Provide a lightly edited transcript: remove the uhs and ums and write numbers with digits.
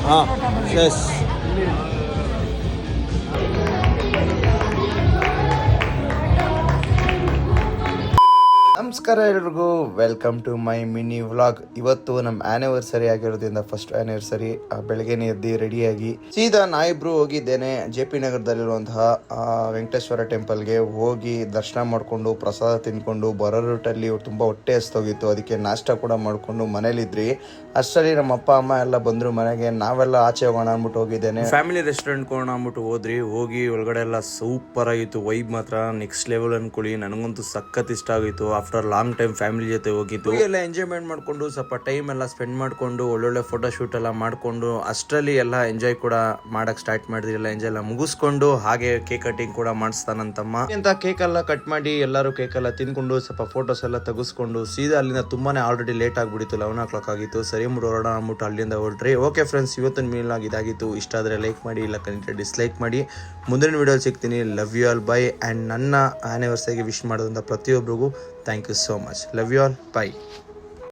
ಹಾಂ ಎಸ್. ನಮಸ್ಕಾರ ಎಲ್ರಿಗೂ, welcome to my mini vlog. ಇವತ್ತು ನಮ್ಮ ಆನಿವರ್ಸರಿ ಆಗಿರೋದ್ರಿಂದ ಫಸ್ಟ್ ಆನಿವರ್ಸರಿ. ಬೆಳಗ್ಗೆನೇ ಎದ್ದು ರೆಡಿಯಾಗಿ ಸೀದಾ ನಾಯಿಬ್ರು ಹೋಗಿದ್ದೇನೆ JP ನಗರದಲ್ಲಿರುವಂತಹ ವೆಂಕಟೇಶ್ವರ ಟೆಂಪಲ್ಗೆ. ಹೋಗಿ ದರ್ಶನ ಮಾಡಿಕೊಂಡು ಪ್ರಸಾದ ತಿನ್ಕೊಂಡು ಬರೋ ರೂಟಲ್ಲಿ ತುಂಬ ಹೊಟ್ಟೆ ಹಸ್ತೋಗಿತ್ತು. ಅದಕ್ಕೆ ನಾಷ್ಟ ಕೂಡ ಮಾಡಿಕೊಂಡು ಮನೇಲಿದ್ರಿ. ಅಷ್ಟರಲ್ಲಿ ನಮ್ಮ ಅಪ್ಪ ಅಮ್ಮ ಎಲ್ಲ ಬಂದರು ಮನೆಗೆ. ನಾವೆಲ್ಲ ಆಚೆ ಹೋಗೋಣ ಅಂದ್ಬಿಟ್ಟು ಹೋಗಿದ್ದೇನೆ. ಫ್ಯಾಮಿಲಿ ರೆಸ್ಟೋರೆಂಟ್ ಹೋಗೋಣ ಅಂದ್ಬಿಟ್ಟು ಹೋದ್ರಿ. ಹೋಗಿ ಒಳಗಡೆ ಎಲ್ಲ ಸೂಪರ್ ಆಗಿತ್ತು. ವೈಬ್ ಮಾತ್ರ ನೆಕ್ಸ್ಟ್ ಲೆವೆಲ್ ಅನ್ಕೊಳ್ಳಿ. ನನಗಂತೂ ಸಖತ್ ಇಷ್ಟ ಆಗಿತ್ತು. ಆಫ್ಟರ್ ಲಾಂಗ್ ಟೈಮ್ ಫ್ಯಾಮಿಲಿ ಜೊತೆ ಹೋಗಿದ್ದು. ಎಲ್ಲ ಎಂಜಾಯ್ಮೆಂಟ್ ಮಾಡ್ಕೊಂಡು ಸ್ವಲ್ಪ ಟೈಮ್ ಎಲ್ಲ ಸ್ಪೆಂಡ್ ಮಾಡ್ಕೊಂಡು ಒಳ್ಳೊಳ್ಳೆ ಫೋಟೋ ಶೂಟ್ ಎಲ್ಲ ಮಾಡ್ಕೊಂಡು ಅಷ್ಟರಲ್ಲಿ ಎಲ್ಲ ಎಂಜಾಯ್ ಕೂಡ ಮಾಡಕ್ ಸ್ಟಾರ್ಟ್ ಮಾಡಿದ್ರಿ. ಎಲ್ಲ ಎಂಜಾಯ್ ಎಲ್ಲ ಮುಗಿಸ್ಕೊಂಡು ಹಾಗೆ ಕೇಕ್ ಕಟಿಂಗ್ ಕೂಡ ಮಾಡಿಸ್ತಾನಂತಮ್ಮ ಅಂತ ಕೇಕ್ ಎಲ್ಲ ಕಟ್ ಮಾಡಿ ಎಲ್ಲರೂ ಕೇಕ್ ಎಲ್ಲ ತಿನ್ಕೊಂಡು ಸ್ವಲ್ಪ ಫೋಟೋಸ್ ಎಲ್ಲ ತೆಗೆಸ್ಕೊಂಡು ಸೀದಾ ಅಲ್ಲಿಂದ ತುಂಬಾನೇ ಆಲ್ರೆಡಿ ಲೇಟ್ ಆಗ್ಬಿಟ್ಟಿತ್ತು. 11 o'clock ಆಗಿತ್ತು. ಸರಿ ಹೊರಡೋಣ ಅಂದ್ಬಿಟ್ಟು ಅಲ್ಲಿಂದ ಹೊರಟ್ರಿ. ಓಕೆ ಫ್ರೆಂಡ್ಸ್, ಇವತ್ತಿನ ಮೀಲ್ ಇದಾಗಿತ್ತು. ಇಷ್ಟ ಆದರೆ ಲೈಕ್ ಮಾಡಿ, ಇಲ್ಲ ಕನಿಷ್ಠ ಡಿಸ್ಲೈಕ್ ಮಾಡಿ. ಮುಂದಿನ ವಿಡಿಯೋ ಸಿಗ್ತೀನಿ. Love you all, bye. And ನನ್ನ ಆನಿವರ್ಸರಿಗೆ ವಿಶ್ ಮಾಡೋದ್ರಿಂದ ಪ್ರತಿಯೊಬ್ಬರಿಗೂ thank you so much. Love you all, by.